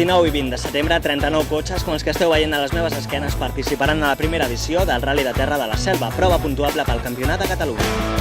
19 i 20 de setembre, 39 cotxes, com els que esteu veient a les meves esquenes, participaran a la primera edició del Rally de Terra de la Selva, prova puntuable pel Campionat de Catalunya.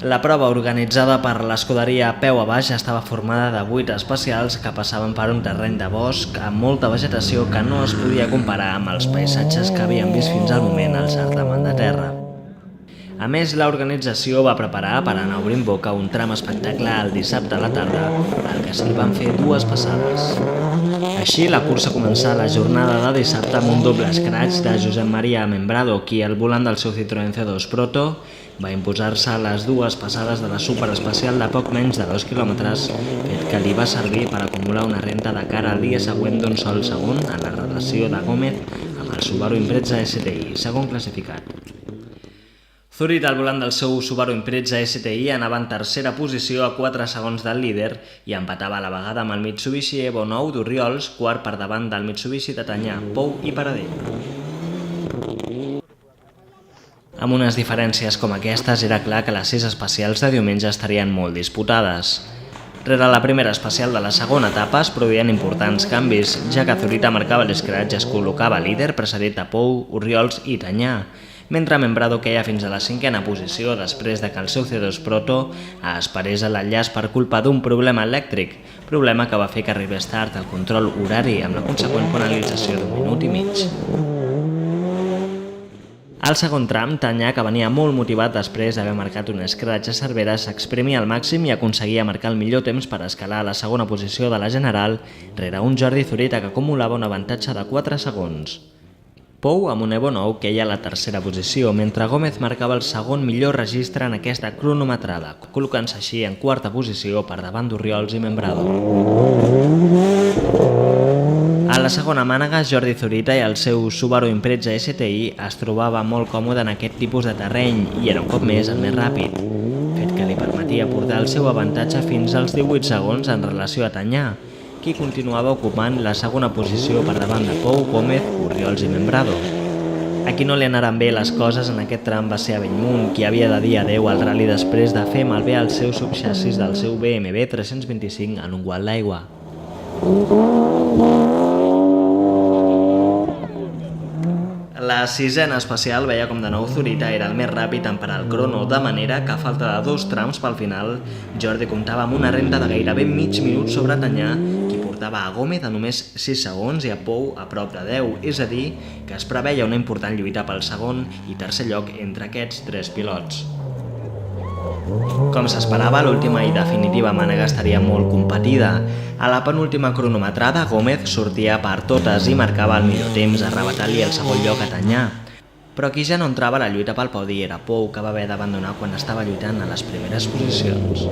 La prova, organitzada per l'escuderia Peu a Baix, estava formada de 8 especials que passaven per un terreny de bosc amb molta vegetació que no es podia comparar amb els paisatges que havíem vist fins al moment al certamen de terra. A més, l'organització va preparar per anar obrint boca un tram espectacle el dissabte a la tarda, al que se li van fer 2 passades. Així, la cursa començà la jornada de dissabte amb un doble scratch de Josep Maria Membrado, qui al volant del seu Citroën C2 Proto va imposar-se a les 2 passades de la superespecial de poc menys de 2 quilòmetres, fet que li va servir per acumular una renta de cara al dia següent d'un sol segon en la relació de Gómez amb el Subaru Impreza STI, segon classificat. Zurita, al volant del seu Subaru Impreza STI, anava en tercera posició a 4 segons del líder i empatava a la vegada amb el Mitsubishi Evo 9 d'Orriols, quart per davant del Mitsubishi de Tanyà, Pou i Paradell. Amb unes diferències com aquestes, era clar que les 6 especials de diumenge estarien molt disputades. Rere la primera especial de la segona etapa es produïen importants canvis, ja que Zurita marcava l'escratx i es col·locava líder, precedit de Pou, Orriols i Tanyà, mentre Membrado queia fins a la 5a posició després de que el seu C2 Proto esperés a l'enllaç per culpa d'un problema elèctric, problema que va fer que arribés tard al control horari amb la conseqüent penalització d'1 minut i mig. Al segon tram, Tanyà, que venia molt motivat després d'haver marcat un scratch a Cervera, s'exprimia al màxim i aconseguia marcar el millor temps per escalar a la segona posició de la general rere un Jordi Zurita que acumulava un avantatge de 4 segons. Pou, amb un Evo 9, queia a la tercera posició, mentre Gómez marcava el segon millor registre en aquesta cronometrada, col·locant-se així en quarta posició per davant d'Orriols i Membrado. A la segona mànega, Jordi Zurita i el seu Subaru Impreza STI es trobava molt còmode en aquest tipus de terreny i era un cop més el més ràpid, fet que li permetia portar el seu avantatge fins als 18 segons en relació a Tanyà, qui continuava ocupant la segona posició per davant de Pou, Gómez, Orriols i Membrado. A qui no li anaran bé les coses en aquest tram va ser a Bellmunt, qui havia de dir adeu al rally després de fer malbé el seu subxassis del seu BMW 325 en un gual d'aigua. La 6a especial veia com de nou Zurita era el més ràpid en parar el crono, de manera que a falta de 2 trams pel final, Jordi comptava amb una renta de gairebé mig minut sobre Tanyà, qui portava a Gómez a només 6 segons i a Pou a prop de 10, és a dir, que es preveia una important lluita pel segon i tercer lloc entre aquests 3 pilots. Com s'esperava, l'última i definitiva mànega estaria molt competida. A la penúltima cronometrada, Gómez sortia per totes i marcava el millor temps, arrebatant-li el segon lloc a Tanyà. Però qui ja no entrava a la lluita pel podi era Pou, que va haver d'abandonar quan estava lluitant a les primeres posicions.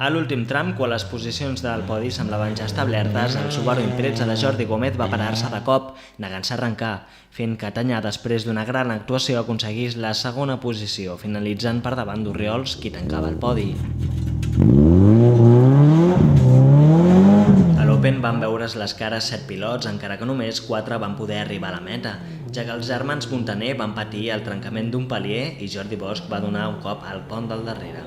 A l'últim tram, quan les posicions del podi semblaven ja establertes, el Subaru Impreza de Jordi Gómez va parar-se de cop, negant-se a arrencar, fent que Tanyà, després d'una gran actuació, aconseguís la segona posició, finalitzant per davant d'Orriols, qui tancava el podi. A l'Open van veure's les cares 7 pilots, encara que només 4 van poder arribar a la meta, ja que els germans Montaner van patir el trencament d'un palier i Jordi Bosch va donar un cop al pont del darrere.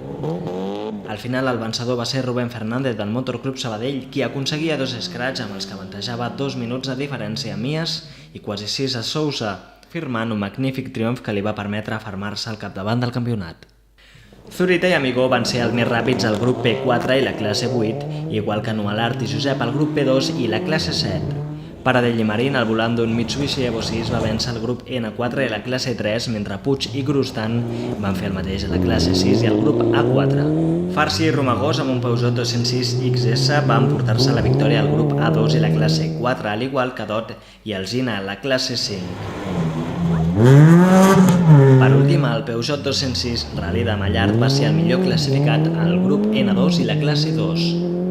Al final, el vencedor va ser Rubén Fernández del Motorclub Sabadell, qui aconseguia 2 scratch amb els que avantejava 2 minuts de diferència a Mies i quasi 6 a Sousa, firmant un magnífic triomf que li va permetre afermar-se al capdavant del campionat. Zurita i Amigó van ser els més ràpids al grup P4 i la classe 8, igual que Nualart i Josep al grup P2 i la classe 7. Paradell i Marín, al volant d'un Mitsubishi Evo 6, va vèncer el grup N4 i la classe 3, mentre Puig i Grostan van fer el mateix a la classe 6 i el grup A4. Farsi i Romagós, amb un Peugeot 206 XS, van portar-se la victòria al grup A2 i la classe 4, al igual que Dot i Alzina a la classe 5. Per últim, últim, el Peugeot 206 Rally de Mallard va ser el millor classificat al grup N2 i la classe 2.